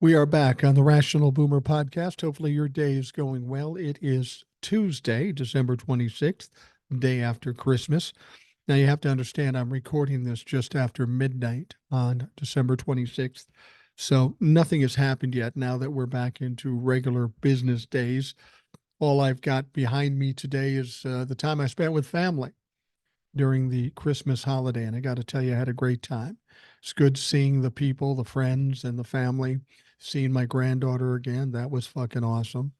We are back on the Rational Boomer podcast. Hopefully, your day is going well. It is Tuesday, December 26th, day after Christmas. Now, you have to understand, I'm recording this just after midnight on December 26th. So, nothing has happened yet now that we're back into regular business days. All I've got behind me today is the time I spent with family during the Christmas holiday. And I got to tell you, I had a great time. It's good seeing the people, the friends, and the family. Seeing my granddaughter again. That was fucking awesome.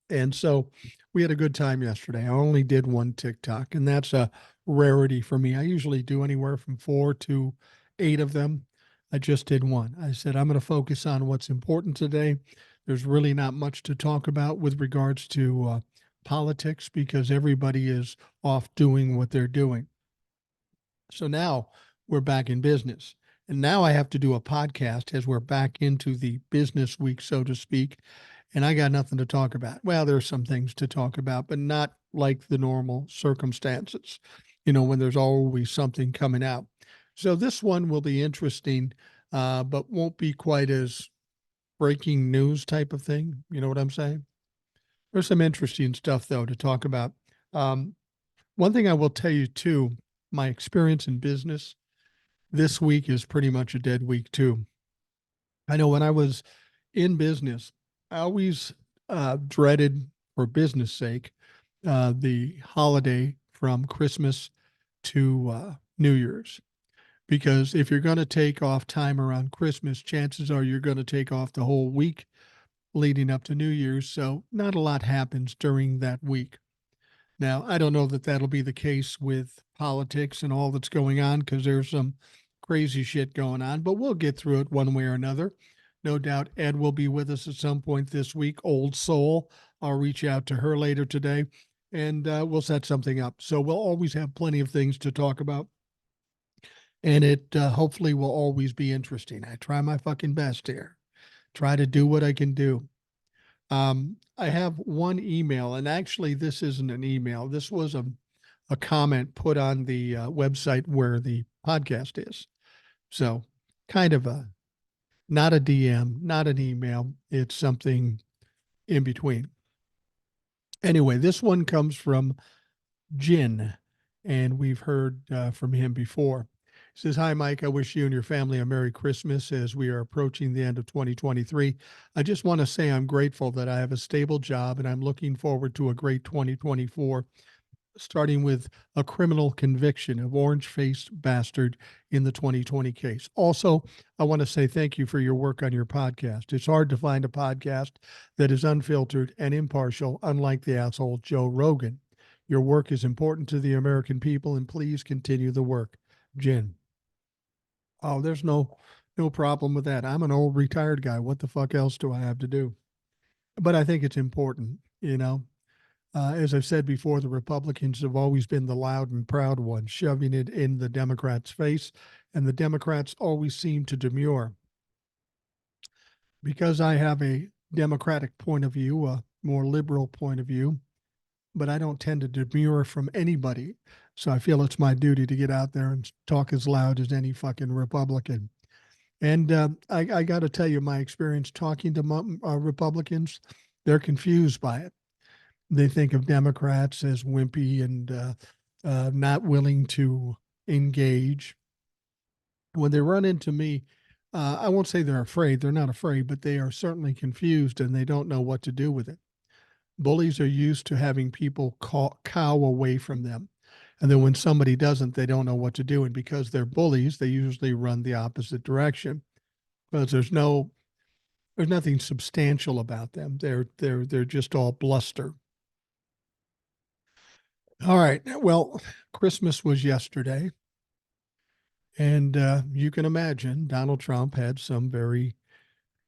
And so we had a good time yesterday. I only did one TikTok, and that's a rarity for me. I usually do anywhere from 4 to 8 of them. I just did one. I said, I'm going to focus on what's important today. There's really not much to talk about with regards to politics because everybody is off doing what they're doing. So now we're back in business. And now I have to do a podcast as we're back into the business week, so to speak. And I got nothing to talk about. Well, there's some things to talk about, but not like the normal circumstances, when there's always something coming out. So this one will be interesting, but won't be quite as breaking news type of thing. You know what I'm saying? There's some interesting stuff, though, to talk about. One thing I will tell you, too, my experience in business this week is pretty much a dead week, too. I know when I was in business, I always dreaded, for business sake, the holiday from Christmas to New Year's. Because if you're going to take off time around Christmas, chances are you're going to take off the whole week leading up to New Year's. So not a lot happens during that week. Now, I don't know that that'll be the case with politics and all that's going on because there's some crazy shit going on, but we'll get through it one way or another. No doubt Ed will be with us at some point this week. Old soul. I'll reach out to her later today and we'll set something up. So we'll always have plenty of things to talk about. And it hopefully will always be interesting. I try my fucking best here. Try to do what I can do. I have one email, and actually, this isn't an email. This was a comment put on the website where the podcast is. So, kind of not a DM, not an email. It's something in between. Anyway, this one comes from Jin, and we've heard from him before. He says, "Hi, Mike. I wish you and your family a Merry Christmas as we are approaching the end of 2023. I just want to say I'm grateful that I have a stable job and I'm looking forward to a great 2024, starting with a criminal conviction of orange-faced bastard in the 2020 case. Also, I want to say thank you for your work on your podcast. It's hard to find a podcast that is unfiltered and impartial, unlike the asshole Joe Rogan. Your work is important to the American people, and please continue the work. Jin." Oh, there's no problem with that. I'm an old retired guy. What the fuck else do I have to do? But I think it's important, As I've said before, the Republicans have always been the loud and proud ones, shoving it in the Democrats' face, and the Democrats always seem to demur. Because I have a Democratic point of view, a more liberal point of view, but I don't tend to demur from anybody. So I feel it's my duty to get out there and talk as loud as any fucking Republican. And I got to tell you, my experience talking to Republicans, they're confused by it. They think of Democrats as wimpy and not willing to engage. When they run into me, I won't say they're afraid. They're not afraid, but they are certainly confused and they don't know what to do with it. Bullies are used to having people cow away from them. And then when somebody doesn't, they don't know what to do. And because they're bullies, they usually run the opposite direction. Because there's nothing substantial about them. They're just all bluster. All right. Well, Christmas was yesterday. And you can imagine Donald Trump had some very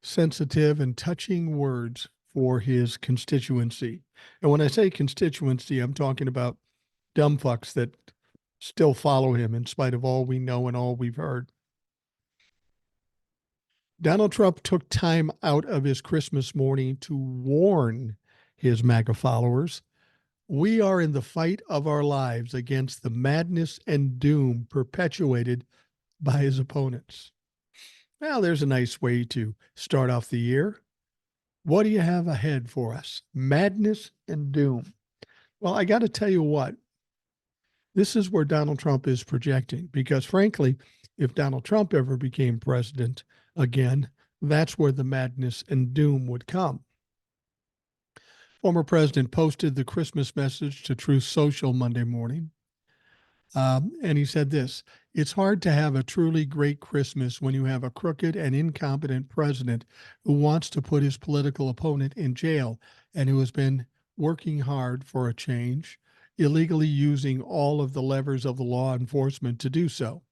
sensitive and touching words for his constituency. And when I say constituency, I'm talking about dumb fucks that still follow him in spite of all we know and all we've heard. Donald Trump took time out of his Christmas morning to warn his MAGA followers, "We are in the fight of our lives against the madness and doom perpetuated by his opponents." Well, there's a nice way to start off the year. What do you have ahead for us? Madness and doom. Well, I got to tell you what, this is where Donald Trump is projecting because, frankly, if Donald Trump ever became president again, that's where the madness and doom would come. Former president posted the Christmas message to Truth Social Monday morning. And he said this: it's hard to have a truly great Christmas when you have a crooked and incompetent president who wants to put his political opponent in jail and who has been working hard for a change, illegally using all of the levers of the law enforcement to do so.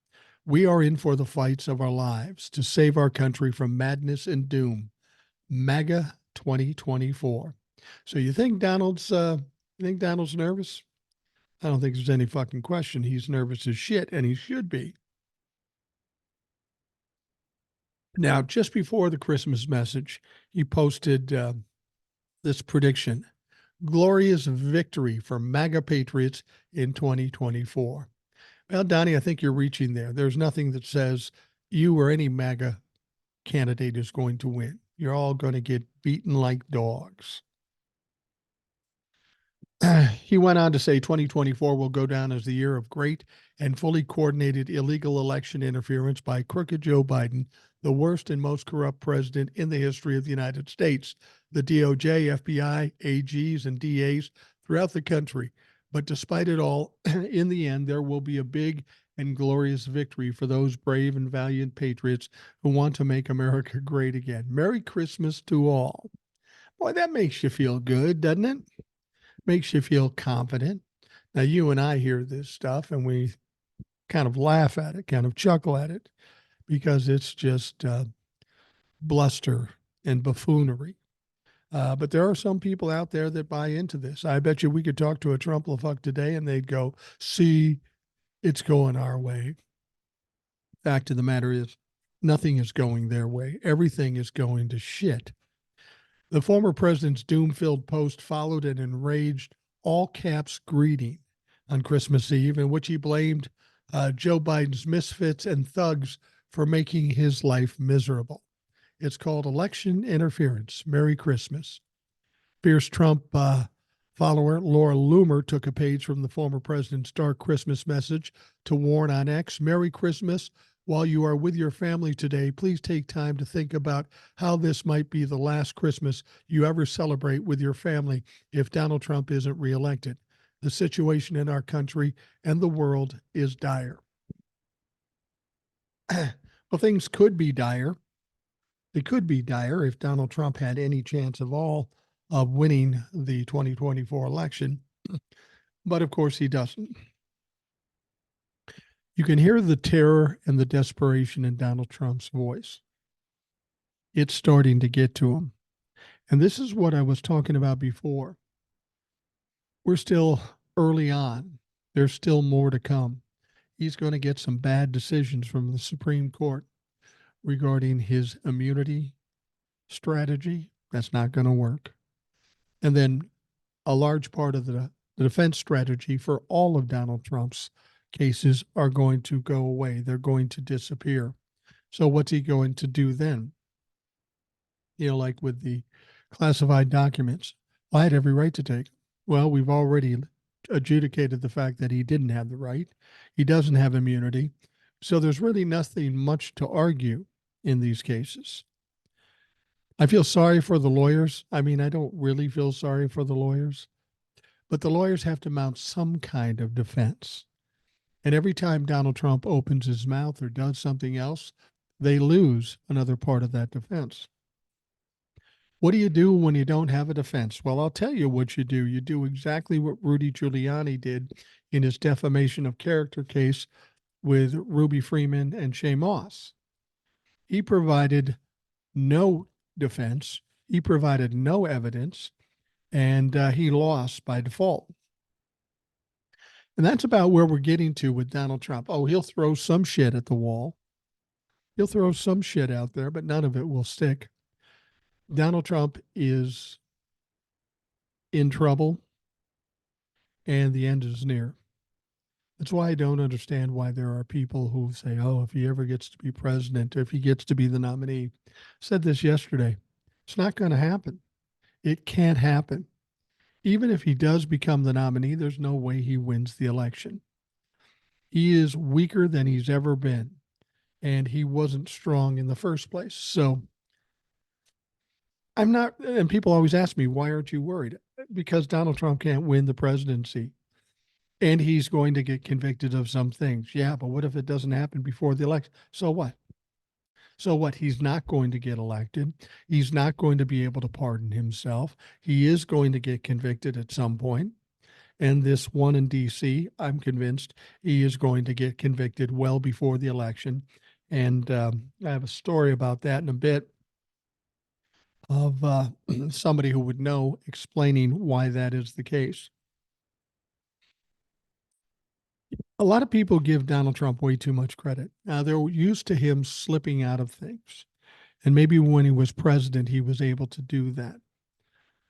We are in for the fights of our lives to save our country from madness and doom. MAGA 2024. So you think Donald's nervous? I don't think there's any fucking question. He's nervous as shit, and he should be. Now, just before the Christmas message, he posted this prediction: glorious victory for MAGA patriots in 2024. Well, Donnie, I think you're reaching there. There's nothing that says you or any MAGA candidate is going to win. You're all going to get beaten like dogs. He went on to say 2024 will go down as the year of great and fully coordinated illegal election interference by crooked Joe Biden, the worst and most corrupt president in the history of the United States. The DOJ, FBI, AGs, and DAs throughout the country. But despite it all, in the end, there will be a big and glorious victory for those brave and valiant patriots who want to make America great again. Merry Christmas to all. Boy, that makes you feel good, doesn't it? Makes you feel confident. Now, you and I hear this stuff and we kind of laugh at it, kind of chuckle at it, because it's just bluster and buffoonery. But there are some people out there that buy into this. I bet you we could talk to a Trump LaFuck today and they'd go, see, it's going our way. Fact of the matter is, nothing is going their way. Everything is going to shit. The former president's doom-filled post followed an enraged all-caps greeting on Christmas Eve in which he blamed Joe Biden's misfits and thugs for making his life miserable. It's called election interference. Merry Christmas. Fierce Trump follower Laura Loomer took a page from the former president's dark Christmas message to warn on X, Merry Christmas. While you are with your family today, please take time to think about how this might be the last Christmas you ever celebrate with your family if Donald Trump isn't reelected. The situation in our country and the world is dire. Well, things could be dire. They could be dire if Donald Trump had any chance of all of winning the 2024 election. But of course, he doesn't. You can hear the terror and the desperation in Donald Trump's voice. It's starting to get to him. And this is what I was talking about before. We're still early on. There's still more to come. He's going to get some bad decisions from the Supreme Court regarding his immunity strategy. That's not going to work. And then a large part of the defense strategy for all of Donald Trump's cases are going to go away. They're going to disappear. So what's he going to do then? Like with the classified documents. Well, I had every right to take. Well, we've already adjudicated the fact that he didn't have the right. He doesn't have immunity. So there's really nothing much to argue in these cases. I feel sorry for the lawyers. I mean, I don't really feel sorry for the lawyers, but the lawyers have to mount some kind of defense. And every time Donald Trump opens his mouth or does something else, they lose another part of that defense. What do you do when you don't have a defense? Well, I'll tell you what you do. You do exactly what Rudy Giuliani did in his defamation of character case with Ruby Freeman and Shay Moss. He provided no defense. He provided no evidence, and he lost by default. And that's about where we're getting to with Donald Trump. Oh, he'll throw some shit at the wall. He'll throw some shit out there, but none of it will stick. Donald Trump is in trouble, and the end is near. That's why I don't understand why there are people who say, oh, if he ever gets to be president, if he gets to be the nominee. I said this yesterday. It's not going to happen. It can't happen. Even if he does become the nominee, there's no way he wins the election. He is weaker than he's ever been, and he wasn't strong in the first place. So I'm not, and people always ask me, why aren't you worried? Because Donald Trump can't win the presidency and he's going to get convicted of some things. Yeah, but what if it doesn't happen before the election? So what? So what? He's not going to get elected. He's not going to be able to pardon himself. He is going to get convicted at some point. And this one in D.C., I'm convinced he is going to get convicted well before the election. And I have a story about that in a bit of somebody who would know explaining why that is the case. A lot of people give Donald Trump way too much credit. They're used to him slipping out of things. And maybe when he was president, he was able to do that.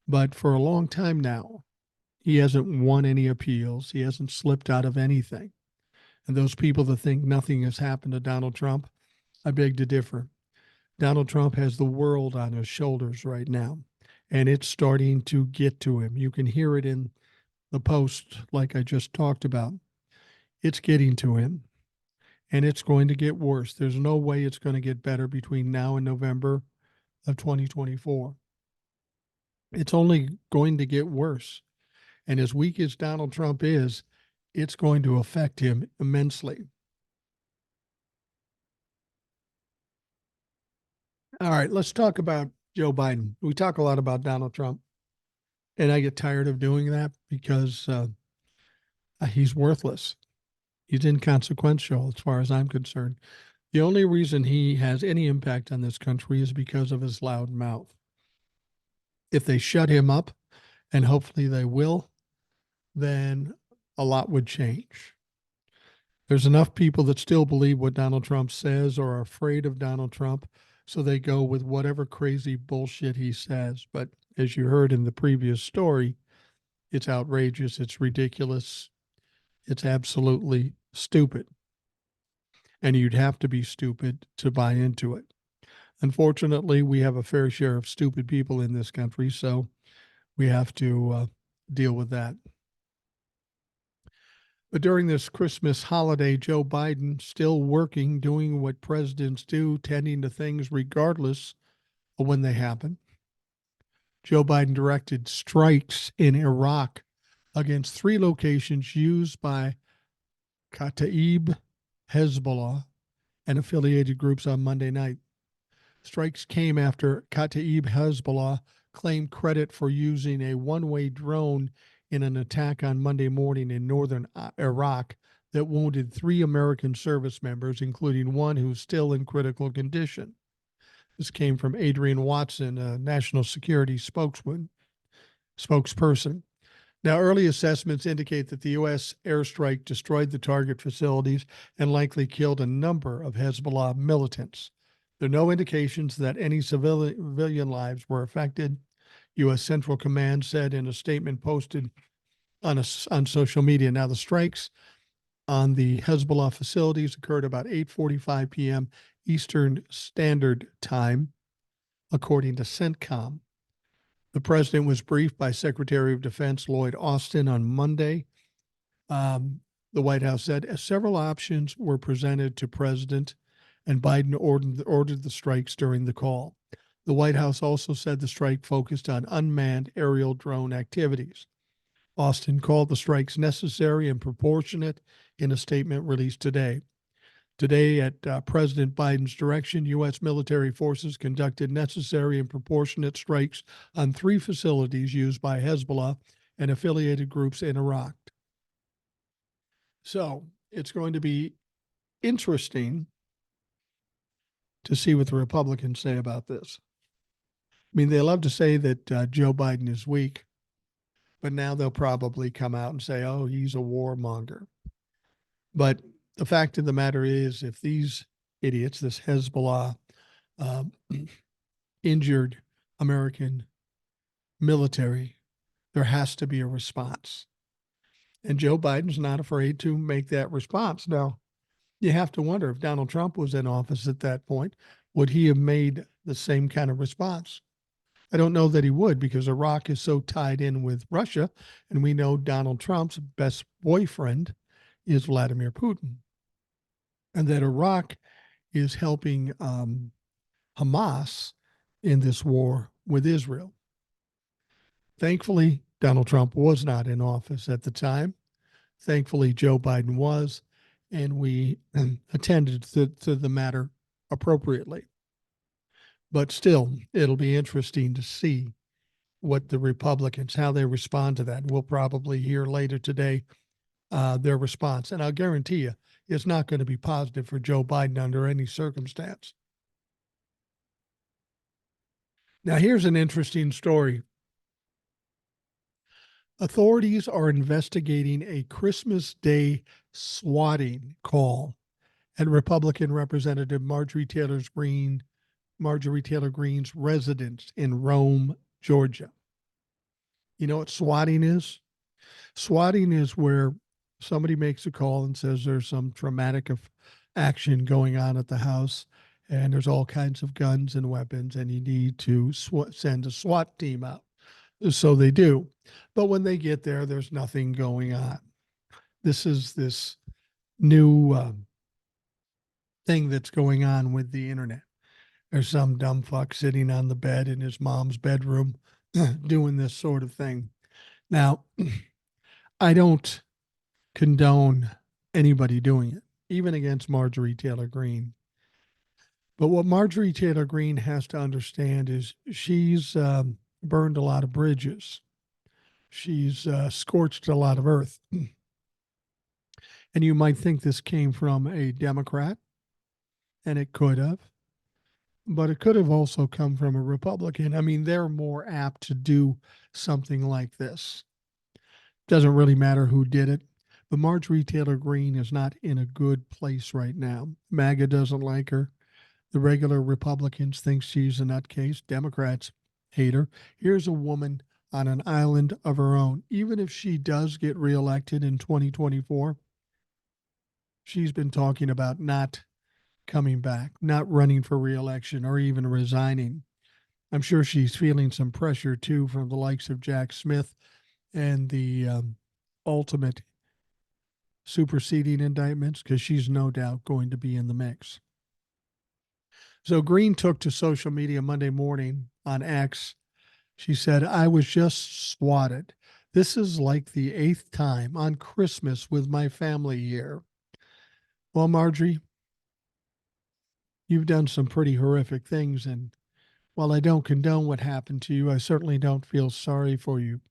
But for a long time now, he hasn't won any appeals. He hasn't slipped out of anything. And those people that think nothing has happened to Donald Trump, I beg to differ. Donald Trump has the world on his shoulders right now, and it's starting to get to him. You can hear it in the post, like I just talked about. It's getting to him, and it's going to get worse. There's no way it's going to get better between now and November of 2024. It's only going to get worse. And as weak as Donald Trump is, it's going to affect him immensely. All right, let's talk about Joe Biden. We talk a lot about Donald Trump, and I get tired of doing that because he's worthless. He's inconsequential as far as I'm concerned. The only reason he has any impact on this country is because of his loud mouth. If they shut him up, and hopefully they will, then a lot would change. There's enough people that still believe what Donald Trump says or are afraid of Donald Trump, so they go with whatever crazy bullshit he says. But as you heard in the previous story, it's outrageous, it's ridiculous, it's absolutely stupid. And you'd have to be stupid to buy into it. Unfortunately, we have a fair share of stupid people in this country, so we have to deal with that. But during this Christmas holiday, Joe Biden still working, doing what presidents do, tending to things regardless of when they happen. Joe Biden directed strikes in Iraq against 3 locations used by Kataib Hezbollah and affiliated groups on Monday night. Strikes came after Kataib Hezbollah claimed credit for using a one-way drone in an attack on Monday morning in northern Iraq that wounded 3 American service members, including one who's still in critical condition. This came from Adrian Watson, a national security spokesperson. Now, early assessments indicate that the U.S. airstrike destroyed the target facilities and likely killed a number of Hezbollah militants. There are no indications that any civilian lives were affected. U.S. Central Command said in a statement posted on social media. Now, the strikes on the Hezbollah facilities occurred about 8:45 p.m. Eastern Standard Time, according to CENTCOM. The president was briefed by Secretary of Defense Lloyd Austin on Monday. The White House said several options were presented to President, and Biden ordered the strikes during the call. The White House also said the strike focused on unmanned aerial drone activities. Austin called the strikes necessary and proportionate in a statement released today. Today, at President Biden's direction, U.S. military forces conducted necessary and proportionate strikes on 3 facilities used by Hezbollah and affiliated groups in Iraq. So it's going to be interesting to see what the Republicans say about this. I mean, they love to say that Joe Biden is weak, but now they'll probably come out and say, oh, he's a warmonger. But the fact of the matter is, if these idiots, this Hezbollah, injured American military, there has to be a response. And Joe Biden's not afraid to make that response. Now, you have to wonder if Donald Trump was in office at that point, would he have made the same kind of response? I don't know that he would because Iraq is so tied in with Russia. And we know Donald Trump's best boyfriend is Vladimir Putin. And that Iraq is helping Hamas in this war with Israel. Thankfully, Donald Trump was not in office at the time. Thankfully, Joe Biden was, and we attended to the matter appropriately. But still, it'll be interesting to see what the Republicans, how they respond to that. We'll probably hear later today their response. And I'll guarantee you, it's not going to be positive for Joe Biden under any circumstance. Now, here's an interesting story. Authorities are investigating a Christmas Day swatting call at Republican Representative Marjorie Taylor Greene's residence in Rome, Georgia. You know what swatting is? Swatting is where somebody makes a call and says there's some traumatic action going on at the house and there's all kinds of guns and weapons and you need to send a SWAT team out. So they do. But when they get there, there's nothing going on. This is this new thing that's going on with the internet. There's some dumb fuck sitting on the bed in his mom's bedroom doing this sort of thing. Now, I don't condone anybody doing it, even against Marjorie Taylor Greene. But what Marjorie Taylor Greene has to understand is she's burned a lot of bridges. She's scorched a lot of earth. And you might think this came from a Democrat, and it could have, but it could have also come from a Republican. I mean, they're more apt to do something like this. Doesn't really matter who did it, but Marjorie Taylor Greene is not in a good place right now. MAGA doesn't like her. The regular Republicans think she's a nutcase. Democrats hate her. Here's a woman on an island of her own. Even if she does get reelected in 2024, she's been talking about not coming back, not running for reelection, or even resigning. I'm sure she's feeling some pressure too from the likes of Jack Smith and the ultimate superseding indictments, because she's no doubt going to be in the mix. So Greene took to social media Monday morning on X. She said, "I was just swatted. This is like the 8th time on Christmas with my family here." Well, Marjorie, you've done some pretty horrific things, and while I don't condone what happened to you, I certainly don't feel sorry for you.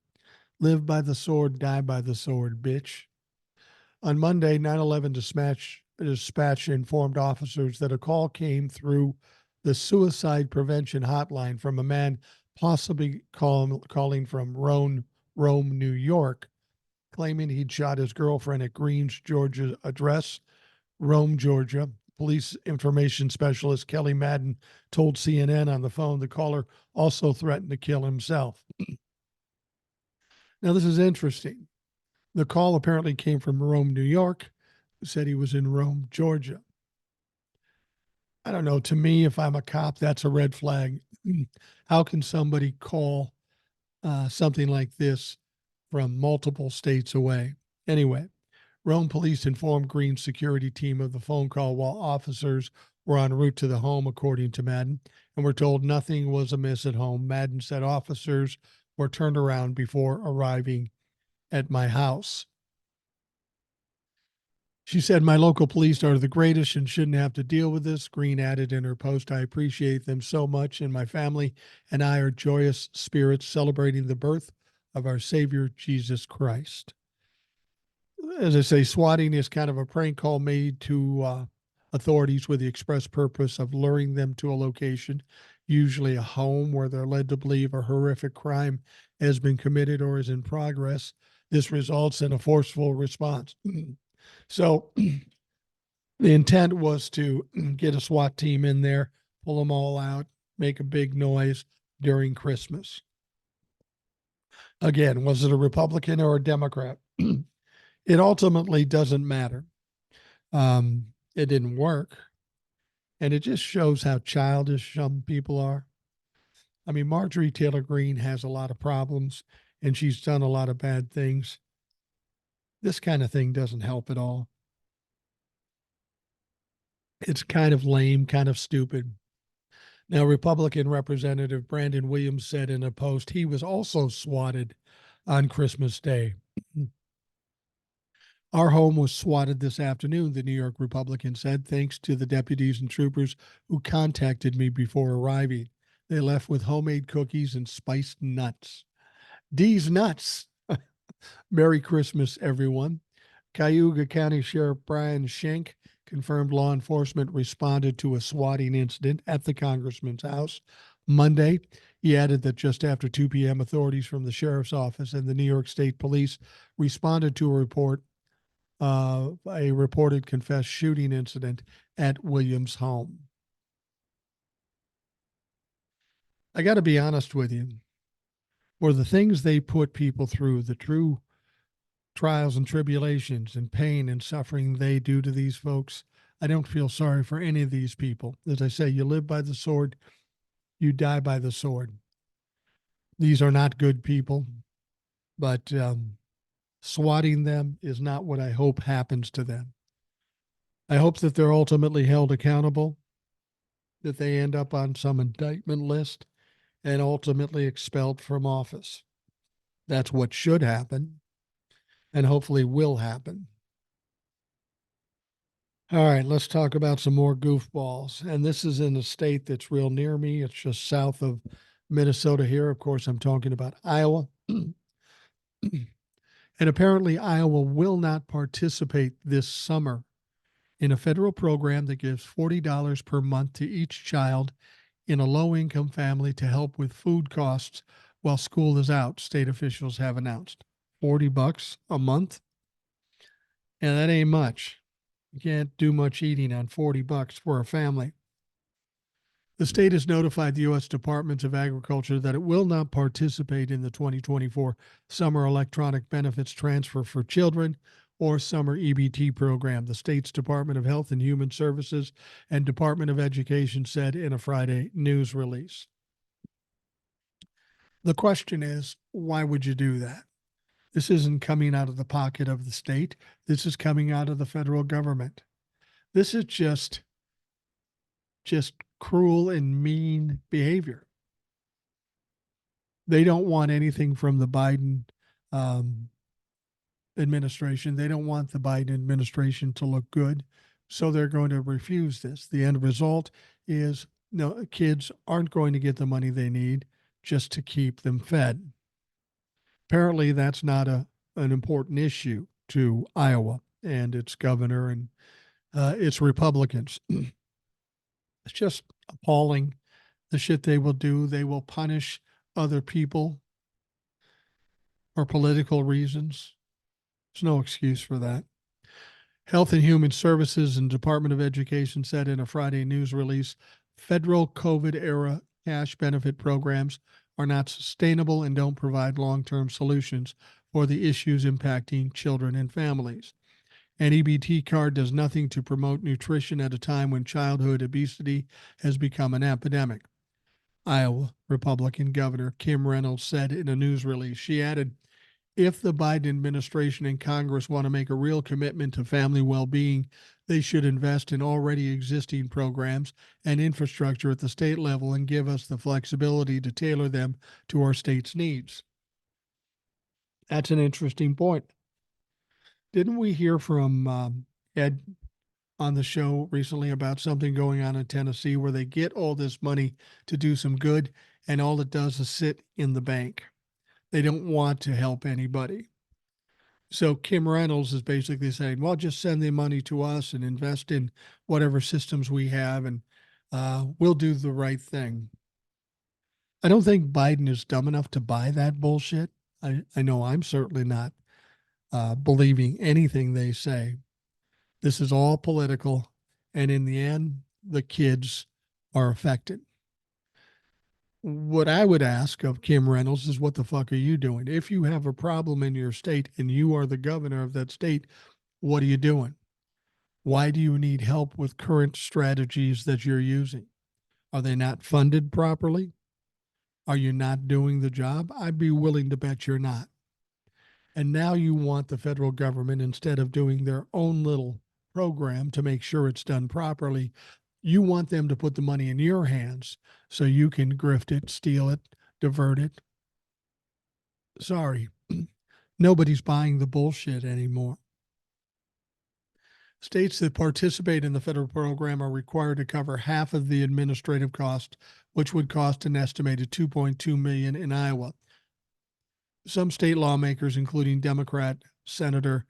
Live by the sword, die by the sword, bitch. On Monday, 9/11 dispatch informed officers that a call came through the suicide prevention hotline from a man possibly calling from Rome, New York, claiming he'd shot his girlfriend at Greene's Georgia address, Rome, Georgia. Police information specialist Kelly Madden told CNN on the phone the caller also threatened to kill himself. Now, this is interesting. The call apparently came from Rome, New York, who said he was in Rome, Georgia. I don't know. To me, if I'm a cop, that's a red flag. How can somebody call something like this from multiple states away? Anyway, Rome police informed Greene's security team of the phone call while officers were en route to the home, according to Madden, and were told nothing was amiss at home. Madden said officers were turned around before arriving at my house. She said, "My local police are the greatest and shouldn't have to deal with this." Greene added in her post, "I appreciate them so much, and my family and I are joyous spirits celebrating the birth of our Savior, Jesus Christ." As I say, swatting is kind of a prank call made to authorities with the express purpose of luring them to a location, usually a home, where they're led to believe a horrific crime has been committed or is in progress. This results in a forceful response. So the intent was to get a SWAT team in there, pull them all out, make a big noise during Christmas. Again, was it a Republican or a Democrat? It ultimately doesn't matter. It didn't work. And it just shows how childish some people are. I mean, Marjorie Taylor Greene has a lot of problems and she's done a lot of bad things. This kind of thing doesn't help at all. It's kind of lame, kind of stupid. Now, Republican Representative Brandon Williams said in a post he was also swatted on Christmas Day. Our home was swatted this afternoon, the New York Republican said, thanks to the deputies and troopers who contacted me before arriving. They left with homemade cookies and spiced nuts. D's nuts. Merry Christmas, everyone. Cayuga County Sheriff Brian Schenck confirmed law enforcement responded to a swatting incident at the congressman's house Monday. He added that just after 2 p.m., authorities from the sheriff's office and the New York State Police responded to a reported confessed shooting incident at Williams' home. I got to be honest with you. For the things they put people through, the true trials and tribulations and pain and suffering they do to these folks, I don't feel sorry for any of these people. As I say, you live by the sword, you die by the sword. These are not good people, but swatting them is not what I hope happens to them. I hope that they're ultimately held accountable, that they end up on some indictment list and ultimately expelled from office. That's what should happen and hopefully will happen. All right, let's talk about some more goofballs. And this is in a state that's real near me. It's just south of Minnesota here. Of course, I'm talking about Iowa. And apparently, Iowa will not participate this summer in a federal program that gives $40 per month to each child in a low income family to help with food costs while school is out, state officials have announced. $40 a month? And that ain't much. You can't do much eating on $40 for a family. The state has notified the U.S. Department of Agriculture that it will not participate in the 2024 Summer Electronic Benefits Transfer for Children or Summer EBT program, the state's Department of Health and Human Services and Department of Education said in a Friday news release. The question is, why would you do that? This isn't coming out of the pocket of the state. This is coming out of the federal government. This is just cruel and mean behavior. They don't want anything from the Biden administration. They don't want the Biden administration to look good. So they're going to refuse this. The end result is no, kids aren't going to get the money they need just to keep them fed. Apparently, that's not an important issue to Iowa and its governor and its Republicans. It's just appalling the shit they will do. They will punish other people for political reasons. There's no excuse for that. Health and Human Services and Department of Education said in a Friday news release, federal COVID era cash benefit programs are not sustainable and don't provide long-term solutions for the issues impacting children and families. An EBT card does nothing to promote nutrition at a time when childhood obesity has become an epidemic. Iowa Republican Governor Kim Reynolds said in a news release. She added, if the Biden administration and Congress want to make a real commitment to family well-being, they should invest in already existing programs and infrastructure at the state level and give us the flexibility to tailor them to our state's needs. That's an interesting point. Didn't we hear from Ed on the show recently about something going on in Tennessee where they get all this money to do some good and all it does is sit in the bank? They don't want to help anybody. So Kim Reynolds is basically saying, well, just send the money to us and invest in whatever systems we have and we'll do the right thing. I don't think Biden is dumb enough to buy that bullshit. I know I'm certainly not believing anything they say. This is all political. And in the end, the kids are affected. What I would ask of Kim Reynolds is, what the fuck are you doing? If you have a problem in your state and you are the governor of that state, what are you doing? Why do you need help with current strategies that you're using? Are they not funded properly? Are you not doing the job? I'd be willing to bet you're not. And now you want the federal government, instead of doing their own little program to make sure it's done properly, you want them to put the money in your hands so you can grift it, steal it, divert it. Sorry, nobody's buying the bullshit anymore. States that participate in the federal program are required to cover half of the administrative cost, which would cost an estimated $2.2 million in Iowa. Some state lawmakers, including Democrat Senator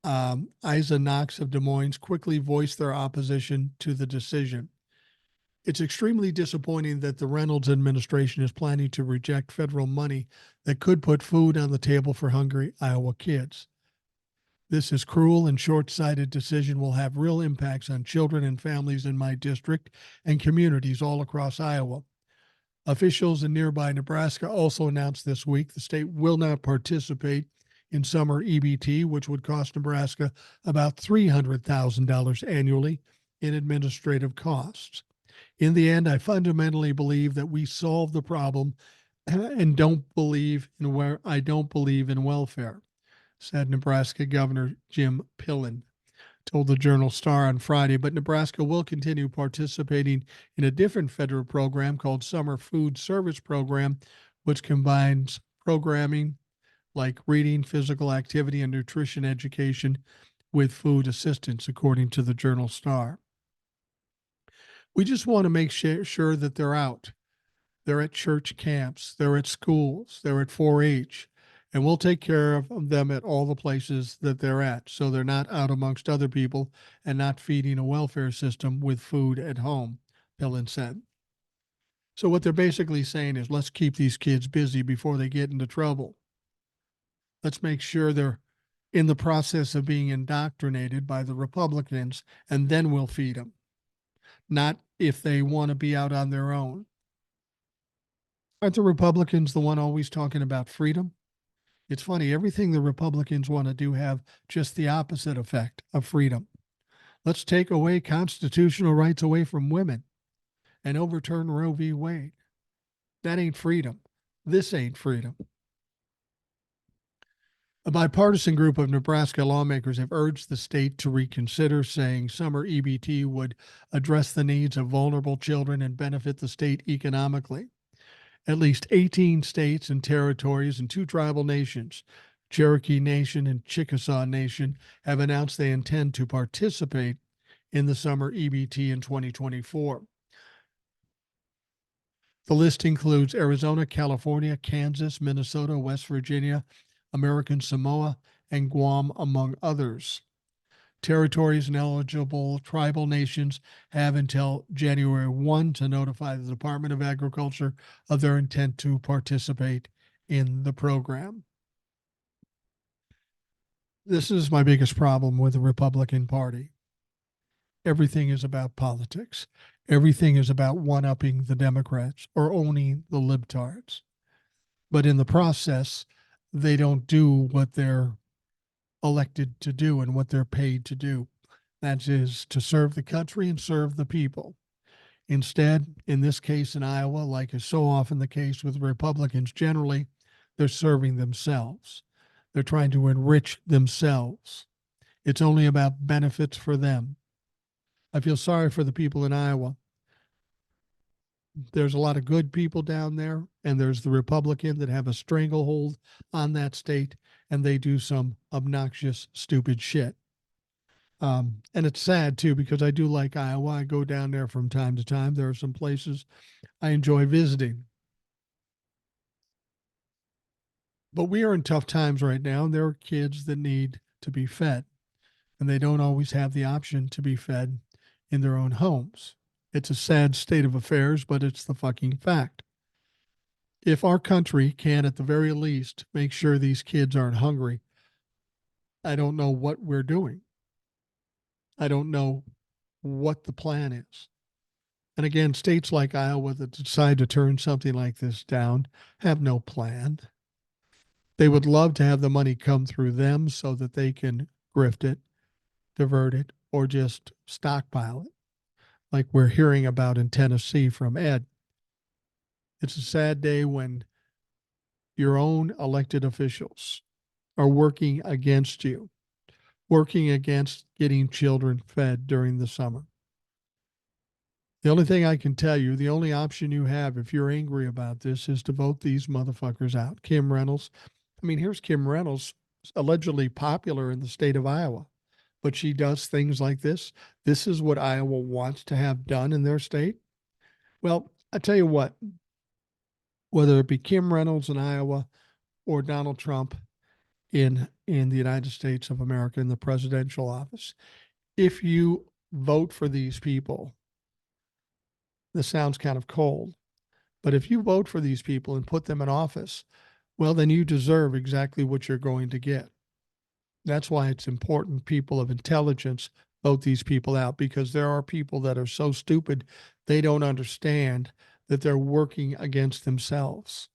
Isa Knox of Des Moines, quickly voiced their opposition to the decision. It's extremely disappointing that the Reynolds administration is planning to reject federal money that could put food on the table for hungry Iowa kids. This is cruel and short-sighted decision will have real impacts on children and families in my district and communities all across Iowa. Officials in nearby Nebraska also announced this week the state will not participate in summer EBT, which would cost Nebraska about $300,000 annually in administrative costs. In the end, I fundamentally believe that we solve the problem and don't believe in welfare, said Nebraska Governor Jim Pillen, told the Journal Star on Friday. But Nebraska will continue participating in a different federal program called Summer Food Service Program, which combines programming like reading, physical activity, and nutrition education with food assistance, according to the Journal Star. We just want to make sure that they're out. They're at church camps, they're at schools, they're at 4-H, and we'll take care of them at all the places that they're at, so they're not out amongst other people and not feeding a welfare system with food at home, Pillen said. So what they're basically saying is, let's keep these kids busy before they get into trouble. Let's make sure they're in the process of being indoctrinated by the Republicans, and then we'll feed them. Not if they want to be out on their own. Aren't the Republicans the one always talking about freedom? It's funny, everything the Republicans want to do have just the opposite effect of freedom. Let's take away constitutional rights away from women and overturn Roe v. Wade. That ain't freedom. This ain't freedom. A bipartisan group of Nebraska lawmakers have urged the state to reconsider, saying summer EBT would address the needs of vulnerable children and benefit the state economically. At least 18 states and territories and 2 tribal nations, Cherokee Nation and Chickasaw Nation, have announced they intend to participate in the summer EBT in 2024. The list includes Arizona, California, Kansas, Minnesota, West Virginia, American Samoa, and Guam, among others. Territories and eligible tribal nations have until January 1 to notify the Department of Agriculture of their intent to participate in the program. This is my biggest problem with the Republican Party. Everything is about politics. Everything is about one-upping the Democrats or owning the libtards. But in the process, they don't do what they're elected to do and what they're paid to do. That is to serve the country and serve the people. Instead, in this case in Iowa, like is so often the case with Republicans generally, they're serving themselves. They're trying to enrich themselves. It's only about benefits for them. I feel sorry for the people in Iowa. There's a lot of good people down there, and there's the Republican that have a stranglehold on that state, and they do some obnoxious, stupid shit. And it's sad too, because I do like Iowa. I go down there from time to time. There are some places I enjoy visiting. But we are in tough times right now, and there are kids that need to be fed, and they don't always have the option to be fed in their own homes. It's a sad state of affairs, but it's the fucking fact. If our country can, at the very least, make sure these kids aren't hungry, I don't know what we're doing. I don't know what the plan is. And again, states like Iowa that decide to turn something like this down have no plan. They would love to have the money come through them so that they can grift it, divert it, or just stockpile it, like we're hearing about in Tennessee from Ed. It's a sad day when your own elected officials are working against you, working against getting children fed during the summer. The only thing I can tell you, the only option you have if you're angry about this is to vote these motherfuckers out. Kim Reynolds. I mean, here's Kim Reynolds, allegedly popular in the state of Iowa, but she does things like this. This is what Iowa wants to have done in their state. Well, I tell you what, whether it be Kim Reynolds in Iowa or Donald Trump in the United States of America in the presidential office, if you vote for these people, this sounds kind of cold, but if you vote for these people and put them in office, well, then you deserve exactly what you're going to get. That's why it's important people of intelligence vote these people out, because there are people that are so stupid they don't understand that they're working against themselves.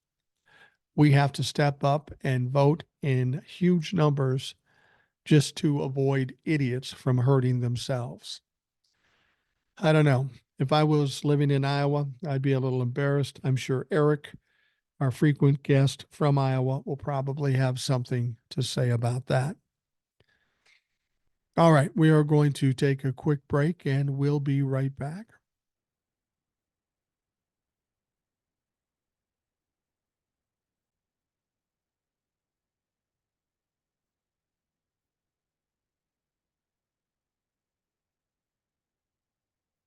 We have to step up and vote in huge numbers just to avoid idiots from hurting themselves. I don't know. If I was living in Iowa, I'd be a little embarrassed. I'm sure Eric, our frequent guest from Iowa, will probably have something to say about that. All right, we are going to take a quick break and we'll be right back.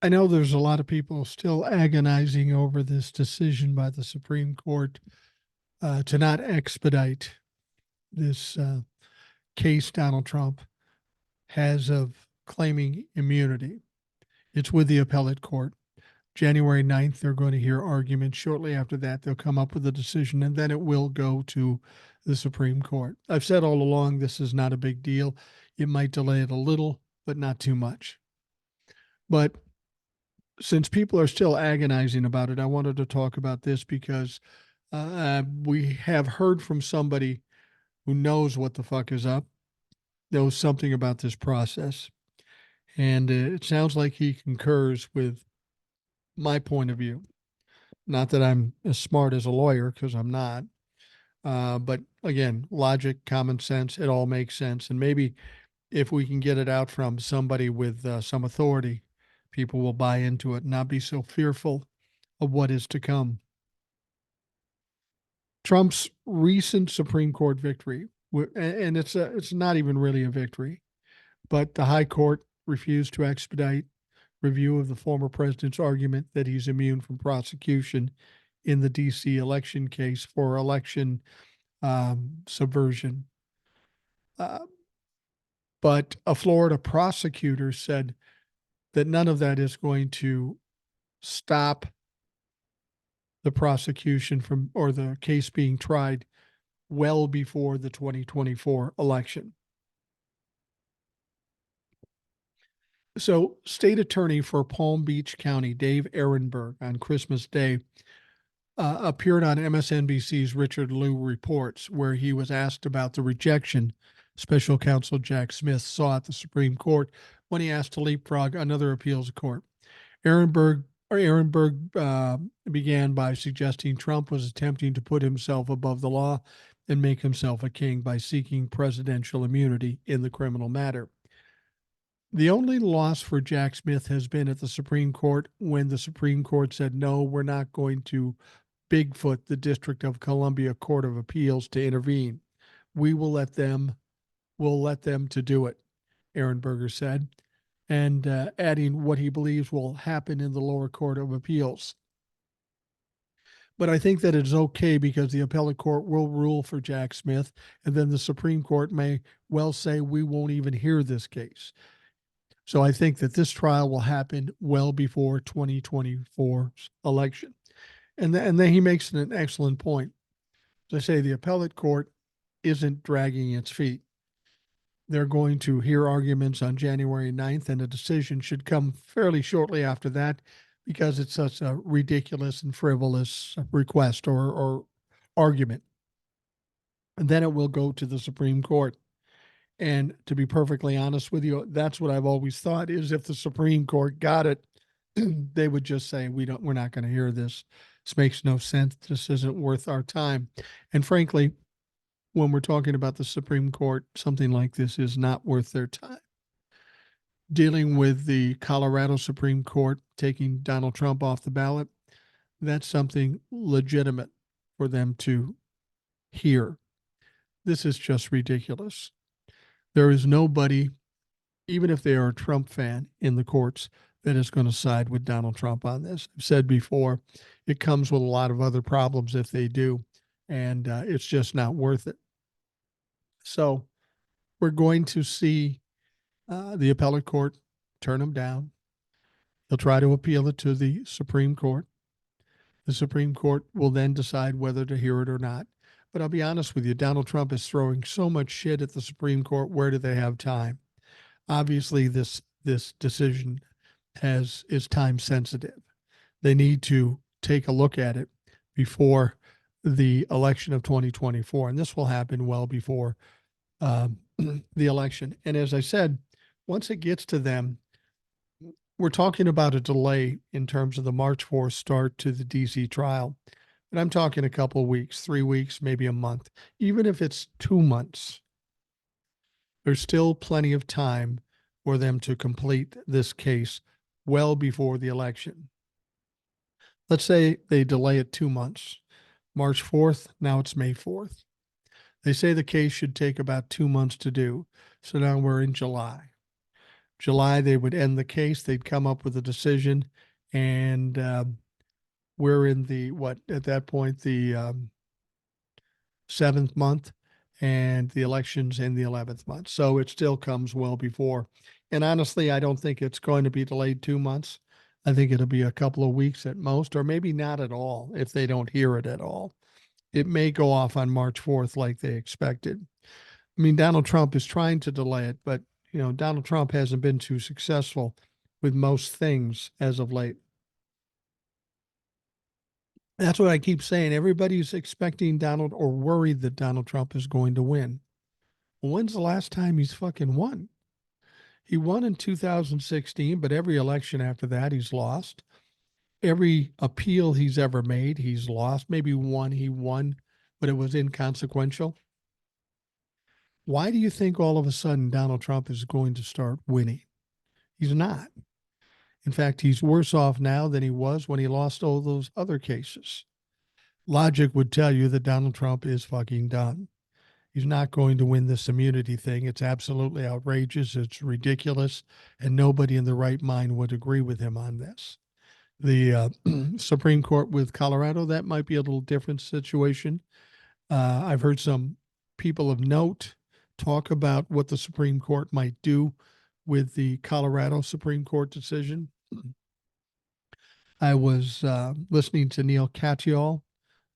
I know there's a lot of people still agonizing over this decision by the Supreme Court to not expedite this case Donald Trump has of claiming immunity. It's with the appellate court. January 9th, they're going to hear arguments. Shortly after that, they'll come up with a decision, and then it will go to the Supreme Court. I've said all along this is not a big deal. It might delay it a little, but not too much. But since people are still agonizing about it, I wanted to talk about this because we have heard from somebody who knows what the fuck is up, knows something about this process. And it sounds like he concurs with my point of view. Not that I'm as smart as a lawyer, because I'm not. But again, logic, common sense, it all makes sense. And maybe if we can get it out from somebody with some authority, people will buy into it and not be so fearful of what is to come. Trump's recent Supreme Court victory, and it's not even really a victory, but the High Court refused to expedite review of the former president's argument that he's immune from prosecution in the D.C. election case for election subversion. But a Florida prosecutor said that none of that is going to stop the prosecution from or the case being tried well before the 2024 election. So, state attorney for Palm Beach County, Dave Ehrenberg, on Christmas Day, appeared on MSNBC's Richard Liu Reports, where he was asked about the rejection special counsel Jack Smith saw at the Supreme Court when he asked to leapfrog another appeals court. Ehrenberg began by suggesting Trump was attempting to put himself above the law and make himself a king by seeking presidential immunity in the criminal matter. The only loss for Jack Smith has been at the Supreme Court when the Supreme Court said, no, we're not going to Bigfoot the District of Columbia Court of Appeals to intervene. We will let them to do it, Ehrenberger said, and adding what he believes will happen in the lower court of appeals. But I think that it's okay because the appellate court will rule for Jack Smith, and then the Supreme Court may well say we won't even hear this case. So I think that this trial will happen well before 2024's election. And then he makes an excellent point. As I say, the appellate court isn't dragging its feet. They're going to hear arguments on January 9th, and a decision should come fairly shortly after that. because it's such a ridiculous and frivolous request or argument. And then it will go to the Supreme Court. And to be perfectly honest with you, that's what I've always thought is if the Supreme Court got it, they would just say, we're not going to hear this. This makes no sense. This isn't worth our time. And frankly, when we're talking about the Supreme Court, something like this is not worth their time. Dealing with the Colorado Supreme Court taking Donald Trump off the ballot, that's something legitimate for them to hear. This is just ridiculous. There is nobody, even if they are a Trump fan in the courts, that is going to side with Donald Trump on this. I've said before, it comes with a lot of other problems if they do, and it's just not worth it. So we're going to see the appellate court turn him down. They'll try to appeal it to the Supreme Court. The Supreme Court will then decide whether to hear it or not. But I'll be honest with you, Donald Trump is throwing so much shit at the Supreme Court. Where do they have time? Obviously, this decision is time sensitive. They need to take a look at it before the election of 2024, and this will happen well before the election. And as I said, once it gets to them, we're talking about a delay in terms of the March 4th start to the DC trial. But I'm talking a couple of weeks, 3 weeks, maybe a month. Even if it's 2 months, there's still plenty of time for them to complete this case well before the election. Let's say they delay it 2 months. March 4th, now it's May 4th. They say the case should take about 2 months to do. So now we're in July. July, they would end the case. They'd come up with a decision. And we're in the, at that point, the 7th month. And the election's in the 11th month. So it still comes well before. And honestly, I don't think it's going to be delayed 2 months. I think it'll be a couple of weeks at most, or maybe not at all if they don't hear it at all. It may go off on March 4th like they expected. I mean, Donald Trump is trying to delay it, but, Donald Trump hasn't been too successful with most things as of late. That's what I keep saying. Everybody's expecting Donald or worried that Donald Trump is going to win. Well, when's the last time he's fucking won? He won in 2016, but every election after that, he's lost. Every appeal he's ever made, he's lost. Maybe one he won, but it was inconsequential. Why do you think all of a sudden Donald Trump is going to start winning? He's not. In fact, he's worse off now than he was when he lost all those other cases. Logic would tell you that Donald Trump is fucking done. He's not going to win this immunity thing. It's absolutely outrageous. It's ridiculous. And nobody in the right mind would agree with him on this. The Supreme Court with Colorado, that might be a little different situation. I've heard some people of note talk about what the Supreme Court might do with the Colorado Supreme Court decision. I was listening to Neil Katyal,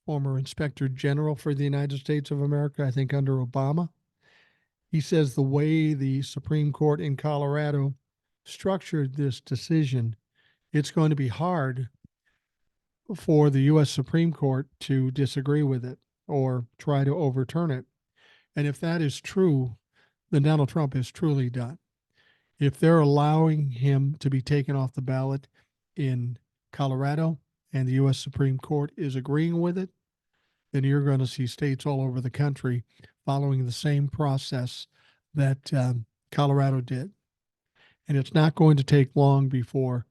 former Inspector General for the United States of America, I think under Obama. He says the way the Supreme Court in Colorado structured this decision, it's going to be hard for the U.S. Supreme Court to disagree with it or try to overturn it. And if that is true, then Donald Trump is truly done. If they're allowing him to be taken off the ballot in Colorado and the U.S. Supreme Court is agreeing with it, then you're going to see states all over the country following the same process that Colorado did. And it's not going to take long before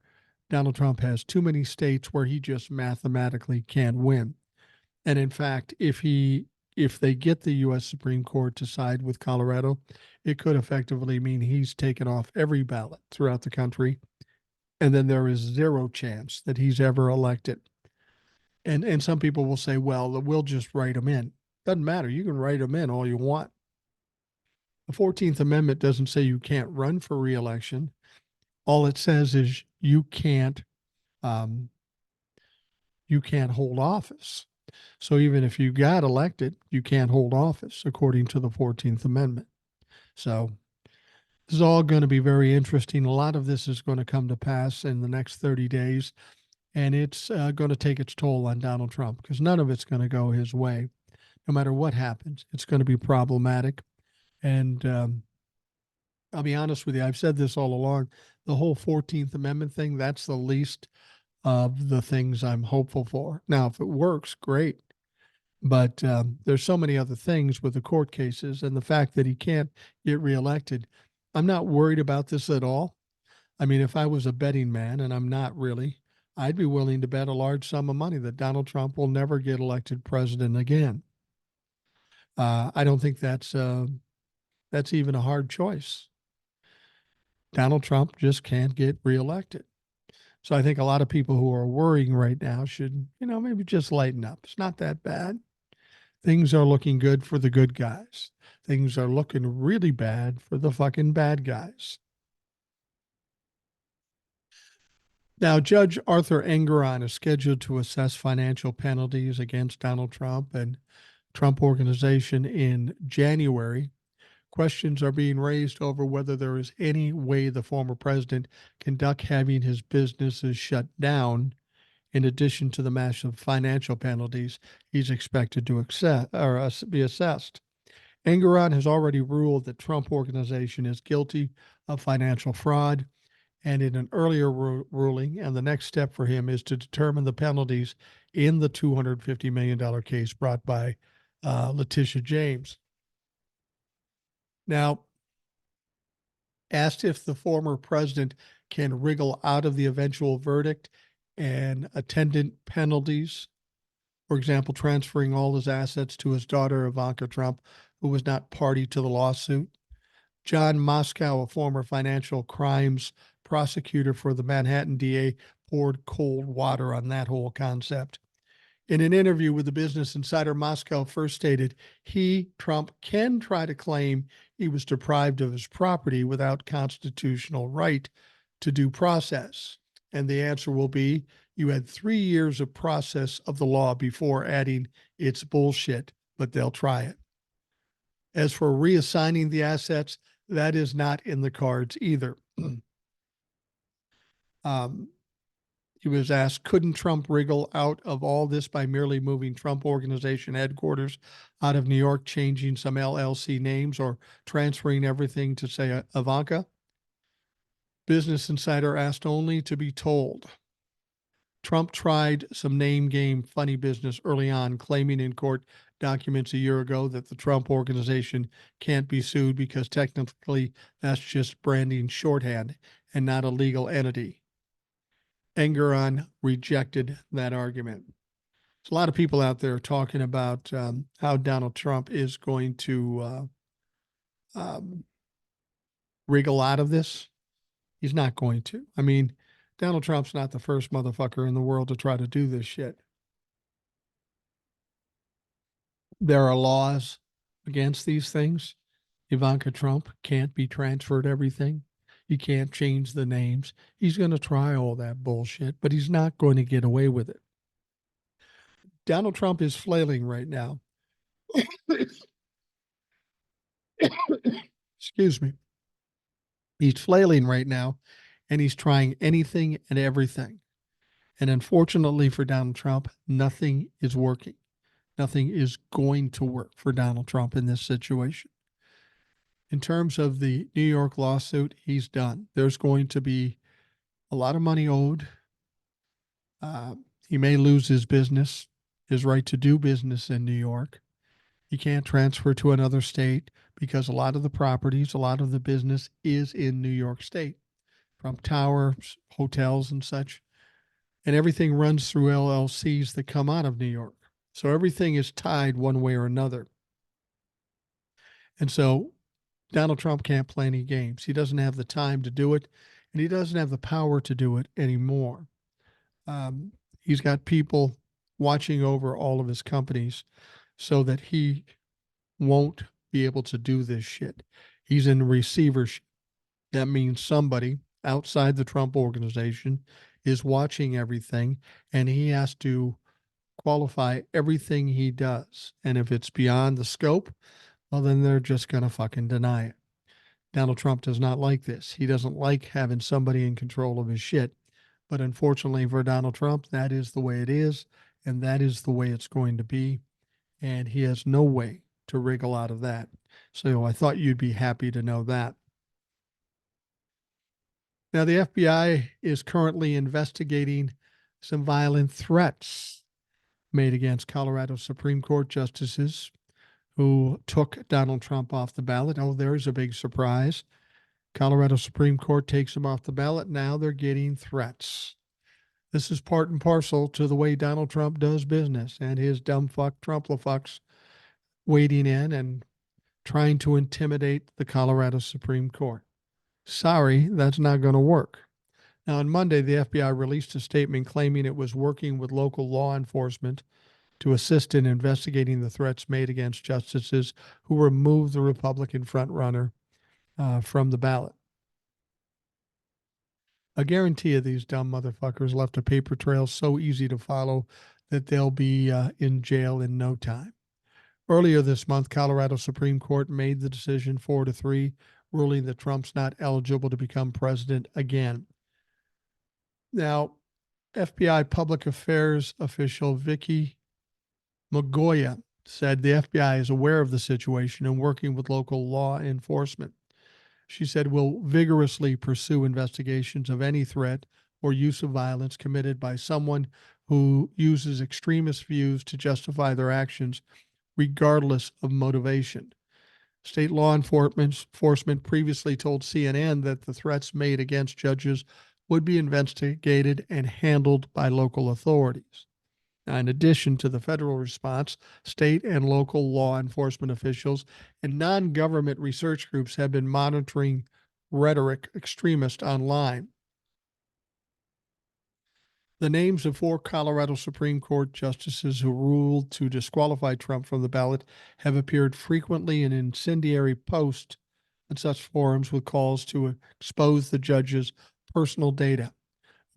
Donald Trump has too many states where he just mathematically can't win. And in fact, if they get the U.S. Supreme Court to side with Colorado, it could effectively mean he's taken off every ballot throughout the country. And then there is zero chance that he's ever elected. And some people will say, well, we'll just write him in. Doesn't matter. You can write him in all you want. The 14th Amendment doesn't say you can't run for re-election. All it says is you can't hold office. So even if you got elected, you can't hold office according to the 14th Amendment. So this is all going to be very interesting. A lot of this is going to come to pass in the next 30 days. And it's going to take its toll on Donald Trump because none of it's going to go his way. No matter what happens, it's going to be problematic. And I'll be honest with you, I've said this all along. The whole 14th Amendment thing, that's the least of the things I'm hopeful for. Now, if it works, great. But there's so many other things with the court cases and the fact that he can't get reelected. I'm not worried about this at all. I mean, if I was a betting man, and I'm not really, I'd be willing to bet a large sum of money that Donald Trump will never get elected president again. I don't think that's even a hard choice. Donald Trump just can't get reelected. So I think a lot of people who are worrying right now should, maybe just lighten up. It's not that bad. Things are looking good for the good guys. Things are looking really bad for the fucking bad guys. Now, Judge Arthur Engeron is scheduled to assess financial penalties against Donald Trump and Trump Organization in January. Questions are being raised over whether there is any way the former president can duck having his businesses shut down. In addition to the massive financial penalties he's expected to be assessed. Engeron has already ruled that Trump Organization is guilty of financial fraud, and in an earlier ruling, and the next step for him is to determine the penalties in the $250 million case brought by Letitia James. Now, asked if the former president can wriggle out of the eventual verdict and attendant penalties, for example, transferring all his assets to his daughter, Ivanka Trump, who was not party to the lawsuit. John Moscow, a former financial crimes prosecutor for the Manhattan DA, poured cold water on that whole concept. In an interview with the Business Insider, Moscow first stated he, Trump, can try to claim he was deprived of his property without constitutional right to due process. And the answer will be you had 3 years of process of the law before adding it's bullshit, but they'll try it. As for reassigning the assets, that is not in the cards either. He was asked, couldn't Trump wriggle out of all this by merely moving Trump Organization headquarters out of New York, changing some LLC names, or transferring everything to, say, Ivanka? Business Insider asked only to be told. Trump tried some name game funny business early on, claiming in court documents a year ago that the Trump Organization can't be sued because technically that's just branding shorthand and not a legal entity. Engeron rejected that argument. There's a lot of people out there talking about how Donald Trump is going to wriggle out of this. He's not going to. I mean, Donald Trump's not the first motherfucker in the world to try to do this shit. There are laws against these things. Ivanka Trump can't be transferred everything. He can't change the names. He's going to try all that bullshit, but he's not going to get away with it. Donald Trump is flailing right now. Excuse me. He's flailing right now, and he's trying anything and everything. And unfortunately for Donald Trump, nothing is working. Nothing is going to work for Donald Trump in this situation. In terms of the New York lawsuit, he's done. There's going to be a lot of money owed. He may lose his business, his right to do business in New York. He can't transfer to another state because a lot of the properties, a lot of the business is in New York State, from towers, hotels, and such. And everything runs through LLCs that come out of New York. So everything is tied one way or another. And so Donald Trump can't play any games. He doesn't have the time to do it, and he doesn't have the power to do it anymore. He's got people watching over all of his companies so that he won't be able to do this shit. He's in receivership. That means somebody outside the Trump Organization is watching everything, and he has to qualify everything he does. And if it's beyond the scope, well, then they're just going to fucking deny it. Donald Trump does not like this. He doesn't like having somebody in control of his shit. But unfortunately for Donald Trump, that is the way it is, and that is the way it's going to be. And he has no way to wriggle out of that. So I thought you'd be happy to know that. Now, the FBI is currently investigating some violent threats made against Colorado Supreme Court justices who took Donald Trump off the ballot. Oh, there's a big surprise. Colorado Supreme Court takes him off the ballot. Now they're getting threats. This is part and parcel to the way Donald Trump does business and his dumb fuck Trumplafucks wading in and trying to intimidate the Colorado Supreme Court. Sorry, that's not going to work. Now, on Monday, the FBI released a statement claiming it was working with local law enforcement to assist in investigating the threats made against justices who removed the Republican frontrunner from the ballot. A guarantee of these dumb motherfuckers left a paper trail so easy to follow that they'll be in jail in no time. Earlier this month, Colorado Supreme Court made the decision 4-3, ruling that Trump's not eligible to become president again. Now, FBI public affairs official Vicky Magoya said the FBI is aware of the situation and working with local law enforcement. She said, we'll vigorously pursue investigations of any threat or use of violence committed by someone who uses extremist views to justify their actions, regardless of motivation. State law enforcement previously told CNN that the threats made against judges would be investigated and handled by local authorities. Now, in addition to the federal response, state and local law enforcement officials and non-government research groups have been monitoring rhetoric extremists online. The names of 4 Colorado Supreme Court justices who ruled to disqualify Trump from the ballot have appeared frequently in incendiary posts in such forums with calls to expose the judge's personal data,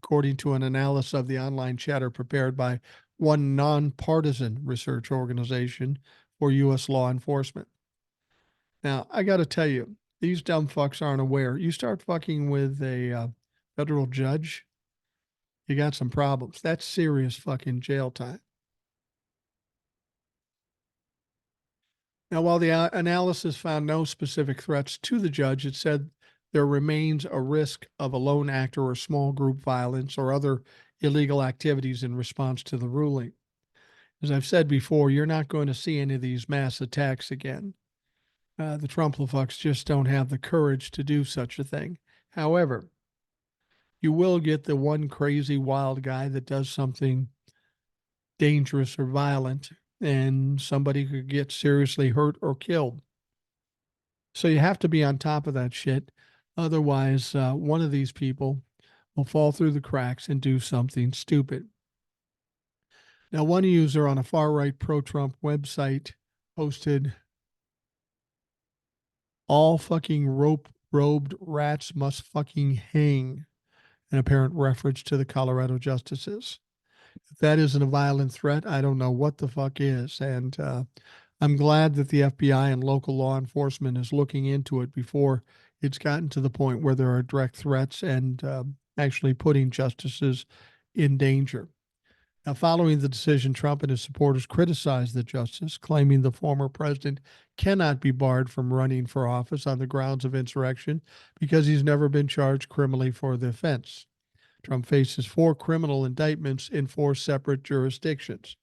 according to an analysis of the online chatter prepared by one nonpartisan research organization for U.S. law enforcement. Now, I got to tell you, these dumb fucks aren't aware. You start fucking with a federal judge, you got some problems. That's serious fucking jail time. Now, while the analysis found no specific threats to the judge, it said there remains a risk of a lone actor or small group violence or other illegal activities in response to the ruling. As I've said before, you're not going to see any of these mass attacks again. The Trumplafucks just don't have the courage to do such a thing. However, you will get the one crazy wild guy that does something dangerous or violent, and somebody could get seriously hurt or killed. So you have to be on top of that shit. Otherwise, one of these people will fall through the cracks and do something stupid. Now, one user on a far-right pro-Trump website posted, all fucking robed rats must fucking hang, an apparent reference to the Colorado justices. If that isn't a violent threat, I don't know what the fuck is. And I'm glad that the FBI and local law enforcement is looking into it before it's gotten to the point where there are direct threats and actually putting justices in danger. Now, following the decision, Trump and his supporters criticized the justice, claiming the former president cannot be barred from running for office on the grounds of insurrection because he's never been charged criminally for the offense. Trump faces 4 criminal indictments in 4 separate jurisdictions.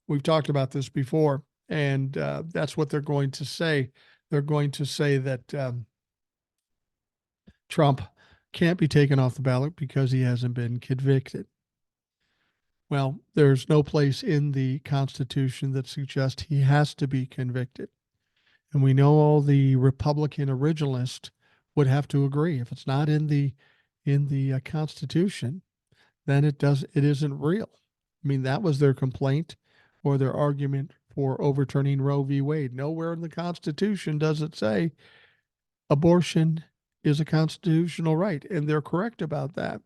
We've talked about this before, and that's what they're going to say. They're going to say that Trump can't be taken off the ballot because he hasn't been convicted. Well, there's no place in the Constitution that suggests he has to be convicted. And we know all the Republican originalists would have to agree. If it's not in the Constitution, then it isn't real. I mean, that was their complaint or their argument for overturning Roe v. Wade. Nowhere in the Constitution does it say abortion is a constitutional right, and they're correct about that.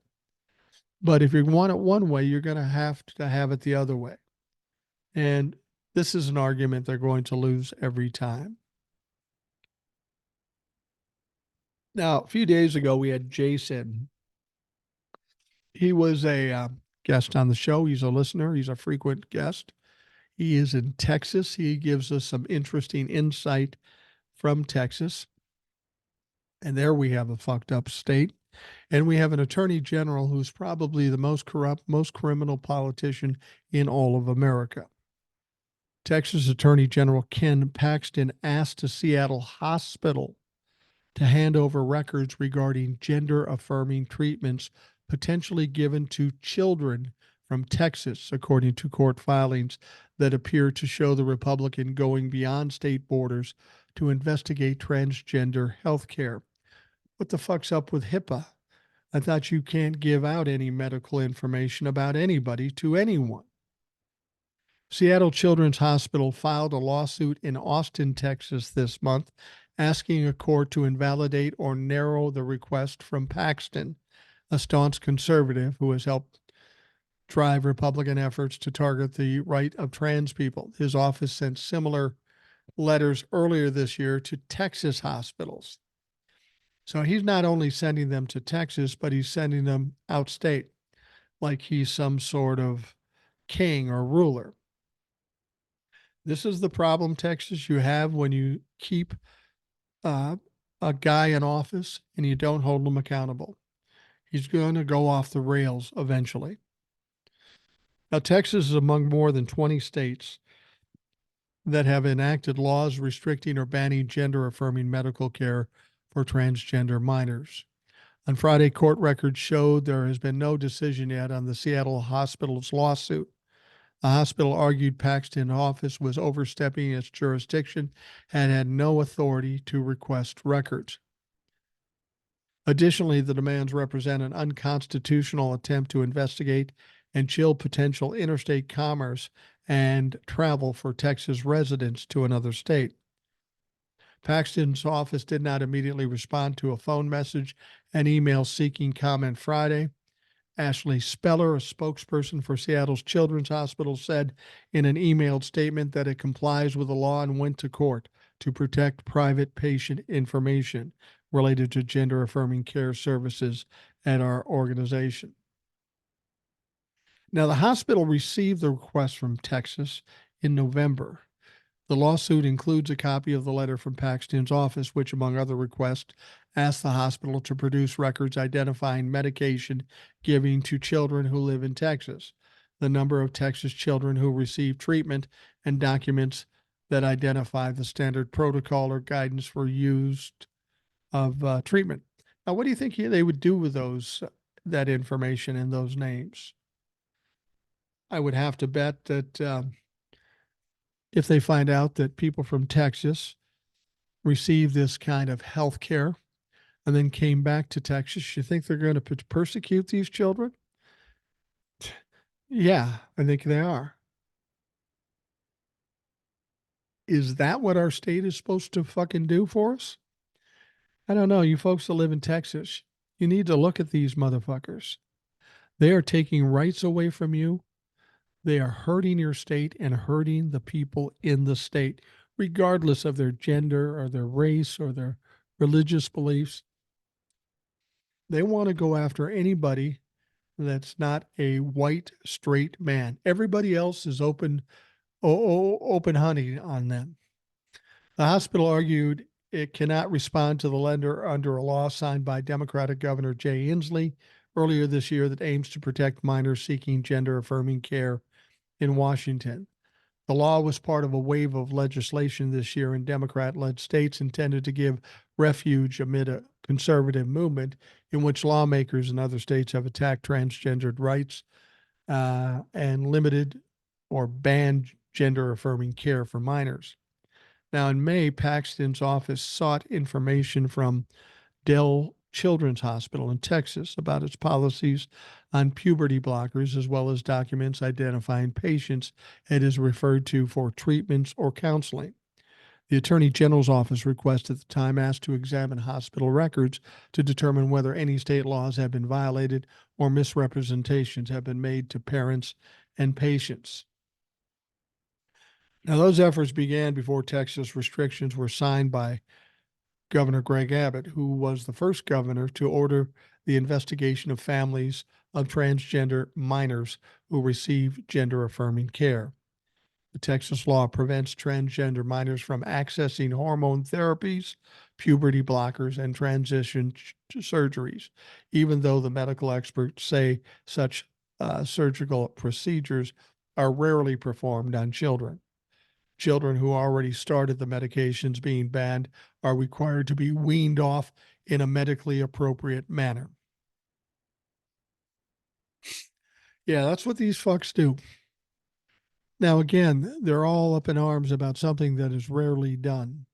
But if you want it one way, you're going to have it the other way. And this is an argument they're going to lose every time. Now, a few days ago, we had Jason He was a guest on the show. He's a listener. He's a frequent guest. He is in Texas. He gives us some interesting insight from Texas. And there we have a fucked up state. And we have an attorney general who's probably the most corrupt, most criminal politician in all of America. Texas Attorney General Ken Paxton asked a Seattle hospital to hand over records regarding gender affirming treatments potentially given to children from Texas, according to court filings that appear to show the Republican going beyond state borders to investigate transgender health care. What the fuck's up with HIPAA? I thought you can't give out any medical information about anybody to anyone. Seattle Children's Hospital filed a lawsuit in Austin, Texas this month, asking a court to invalidate or narrow the request from Paxton, a staunch conservative who has helped drive Republican efforts to target the right of trans people. His office sent similar letters earlier this year to Texas hospitals. So he's not only sending them to Texas, but he's sending them outstate, like he's some sort of king or ruler. This is the problem, Texas, you have when you keep a guy in office and you don't hold him accountable. He's going to go off the rails eventually. Now, Texas is among more than 20 states that have enacted laws restricting or banning gender affirming medical care for transgender minors. On Friday, court records showed there has been no decision yet on the Seattle hospital's lawsuit. The hospital argued Paxton's office was overstepping its jurisdiction and had no authority to request records. Additionally, the demands represent an unconstitutional attempt to investigate and chill potential interstate commerce and travel for Texas residents to another state. Paxton's office did not immediately respond to a phone message and email seeking comment Friday. Ashley Speller, a spokesperson for Seattle's Children's Hospital, said in an emailed statement that it complies with the law and went to court to protect private patient information related to gender affirming care services at our organization. Now, the hospital received the request from Texas in November. The lawsuit includes a copy of the letter from Paxton's office, which, among other requests, asked the hospital to produce records identifying medication giving to children who live in Texas, the number of Texas children who receive treatment, and documents that identify the standard protocol or guidance for use of treatment. Now, what do you think they would do with that information and those names? I would have to bet that if they find out that people from Texas receive this kind of health care and then came back to Texas, you think they're going to persecute these children? Yeah, I think they are. Is that what our state is supposed to fucking do for us? I don't know. You folks that live in Texas, you need to look at these motherfuckers. They are taking rights away from you. They are hurting your state and hurting the people in the state, regardless of their gender or their race or their religious beliefs. They want to go after anybody that's not a white, straight man. Everybody else is open hunting on them. The hospital argued it cannot respond to the letter under a law signed by Democratic Governor Jay Inslee earlier this year that aims to protect minors seeking gender-affirming care in Washington. The law was part of a wave of legislation this year in Democrat-led states intended to give refuge amid a conservative movement in which lawmakers in other states have attacked transgendered rights and limited or banned gender-affirming care for minors. Now, in May, Paxton's office sought information from Dell Children's Hospital in Texas about its policies on puberty blockers, as well as documents identifying patients it is referred to for treatments or counseling. The Attorney General's office requested at the time asked to examine hospital records to determine whether any state laws have been violated or misrepresentations have been made to parents and patients. Now, those efforts began before Texas restrictions were signed by Governor Greg Abbott, who was the first governor to order the investigation of families of transgender minors who receive gender affirming care. The Texas law prevents transgender minors from accessing hormone therapies, puberty blockers, and transition surgeries, even though the medical experts say such surgical procedures are rarely performed on children. Children who already started the medications being banned are required to be weaned off in a medically appropriate manner. Yeah, that's what these fucks do. Now, again, they're all up in arms about something that is rarely done.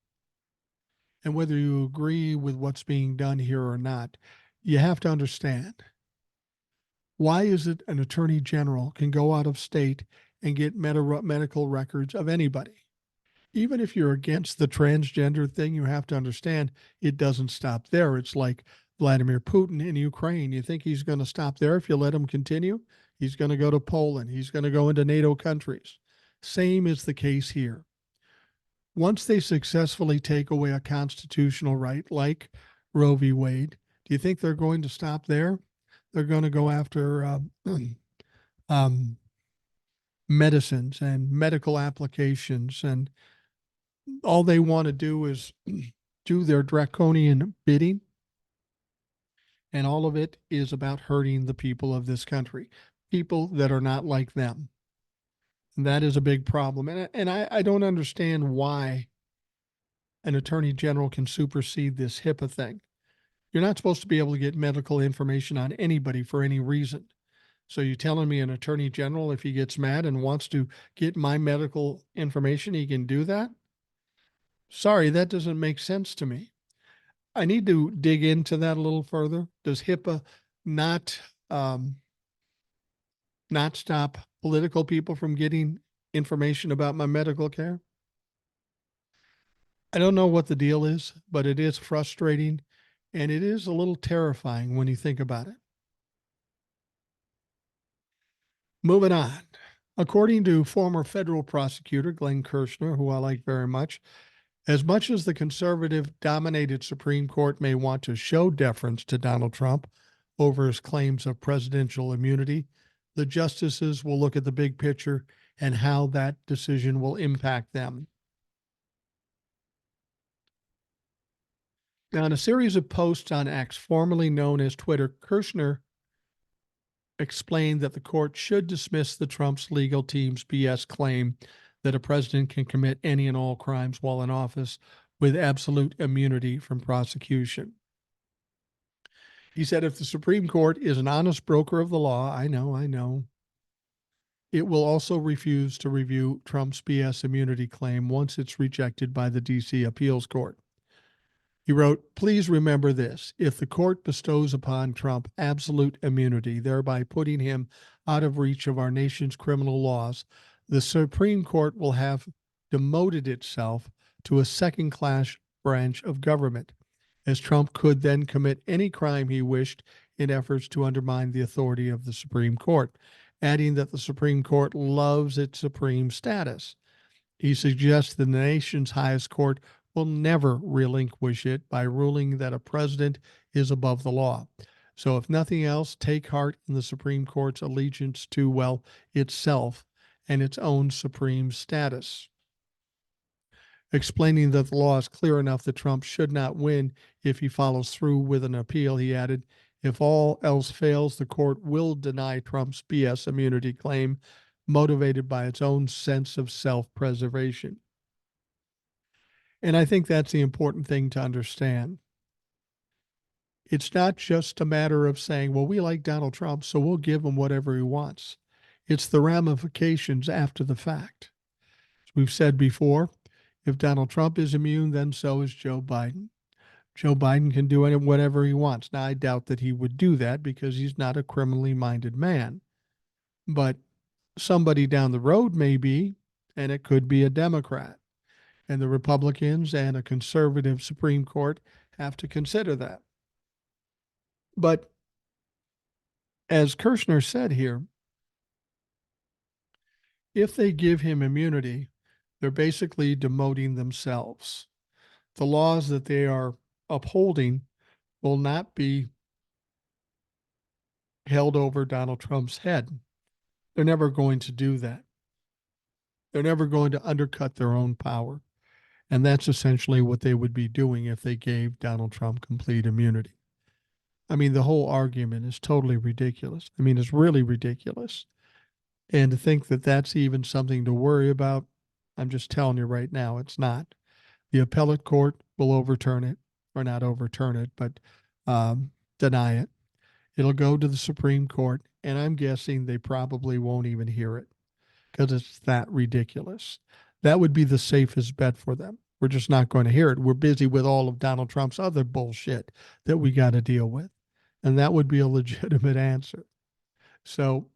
And whether you agree with what's being done here or not, you have to understand, why is it an attorney general can go out of state and get medical records of anybody? Even if you're against the transgender thing, you have to understand it doesn't stop there. It's like Vladimir Putin in Ukraine. You think he's going to stop there if you let him continue? He's going to go to Poland. He's going to go into NATO countries. Same is the case here. Once they successfully take away a constitutional right like Roe v. Wade, do you think they're going to stop there? They're going to go after um, medicines and medical applications, and all they want to do is do their draconian bidding. And all of it is about hurting the people of this country, people that are not like them. And that is a big problem. And I don't understand why an attorney general can supersede this HIPAA thing. You're not supposed to be able to get medical information on anybody for any reason. So you're telling me an attorney general, if he gets mad and wants to get my medical information, he can do that? Sorry, that doesn't make sense to me. I need to dig into that a little further. Does HIPAA not um, not stop political people from getting information about my medical care? I don't know what the deal is, but it is frustrating and it is a little terrifying when you think about it. Moving on. According to former federal prosecutor Glenn Kirshner, who I like very much as the conservative dominated Supreme Court may want to show deference to Donald Trump over his claims of presidential immunity, the justices will look at the big picture and how that decision will impact them. Now, in a series of posts on X, formerly known as Twitter, Kirshner explained that the court should dismiss the Trump's legal team's BS claim that a president can commit any and all crimes while in office with absolute immunity from prosecution. He said if the Supreme Court is an honest broker of the law, I know, it will also refuse to review Trump's BS immunity claim once it's rejected by the D.C. Appeals Court. He wrote, "Please remember this. If the court bestows upon Trump absolute immunity, thereby putting him out of reach of our nation's criminal laws, the Supreme Court will have demoted itself to a second-class branch of government, as Trump could then commit any crime he wished in efforts to undermine the authority of the Supreme Court," adding that the Supreme Court loves its supreme status. He suggests the nation's highest court will never relinquish it by ruling that a president is above the law. So, if nothing else, take heart in the Supreme Court's allegiance to, well, itself and its own supreme status. Explaining that the law is clear enough that Trump should not win if he follows through with an appeal, he added, if all else fails, the court will deny Trump's BS immunity claim, motivated by its own sense of self-preservation. And I think that's the important thing to understand. It's not just a matter of saying, well, we like Donald Trump, so we'll give him whatever he wants. It's the ramifications after the fact. As we've said before, if Donald Trump is immune, then so is Joe Biden. Joe Biden can do whatever he wants. Now, I doubt that he would do that because he's not a criminally minded man. But somebody down the road may be, and it could be a Democrat. And the Republicans and a conservative Supreme Court have to consider that. But as Kirshner said here, if they give him immunity, they're basically demoting themselves. The laws that they are upholding will not be held over Donald Trump's head. They're never going to do that. They're never going to undercut their own power. And that's essentially what they would be doing if they gave Donald Trump complete immunity. I mean, the whole argument is totally ridiculous. I mean, it's really ridiculous. And to think that that's even something to worry about, I'm just telling you right now, it's not. The appellate court will overturn it, or not overturn it, but deny it. It'll go to the Supreme Court, and I'm guessing they probably won't even hear it because it's that ridiculous. That would be the safest bet for them. We're just not going to hear it. We're busy with all of Donald Trump's other bullshit that we got to deal with. And that would be a legitimate answer. So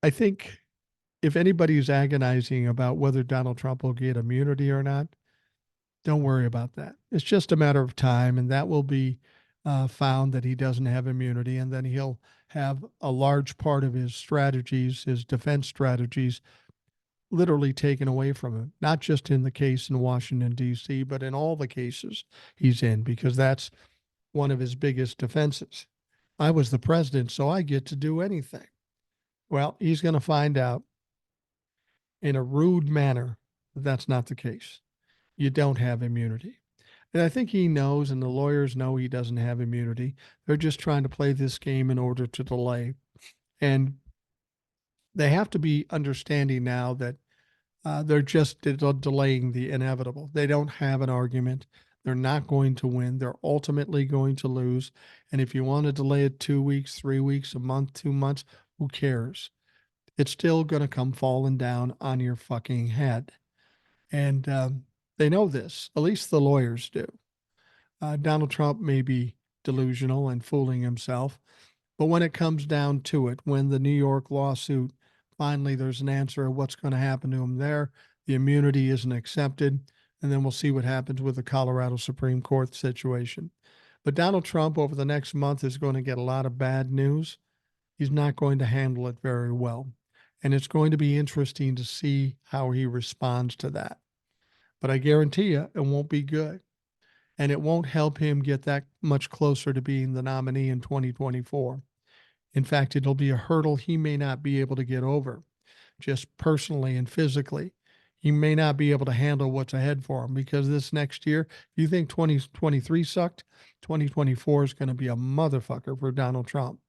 I think if anybody's agonizing about whether Donald Trump will get immunity or not, don't worry about that. It's just a matter of time, and that will be found that he doesn't have immunity, and then he'll have a large part of his strategies, his defense strategies, literally taken away from him, not just in the case in Washington, D.C., but in all the cases he's in, because that's one of his biggest defenses. I was the president, so I get to do anything. Well, he's going to find out in a rude manner that that's not the case. You don't have immunity. And I think he knows, and the lawyers know he doesn't have immunity. They're just trying to play this game in order to delay. And they have to be understanding now that they're just delaying the inevitable. They don't have an argument. They're not going to win. They're ultimately going to lose. And if you want to delay it 2 weeks, 3 weeks, a month, 2 months, who cares? It's still going to come falling down on your fucking head. And they know this. At least the lawyers do. Donald Trump may be delusional and fooling himself, but when it comes down to it, when the New York lawsuit, finally there's an answer of what's going to happen to him there, the immunity isn't accepted, and then we'll see what happens with the Colorado Supreme Court situation. But Donald Trump over the next month is going to get a lot of bad news. He's not going to handle it very well. And it's going to be interesting to see how he responds to that. But I guarantee you it won't be good. And it won't help him get that much closer to being the nominee in 2024. In fact, it'll be a hurdle he may not be able to get over, just personally and physically. He may not be able to handle what's ahead for him because this next year, if you think 2023 sucked, 2024 is going to be a motherfucker for Donald Trump.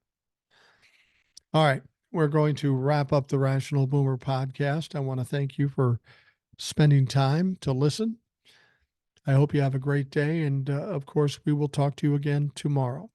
All right, we're going to wrap up the Rational Boomer podcast. I want to thank you for spending time to listen. I hope you have a great day. And of course, we will talk to you again tomorrow.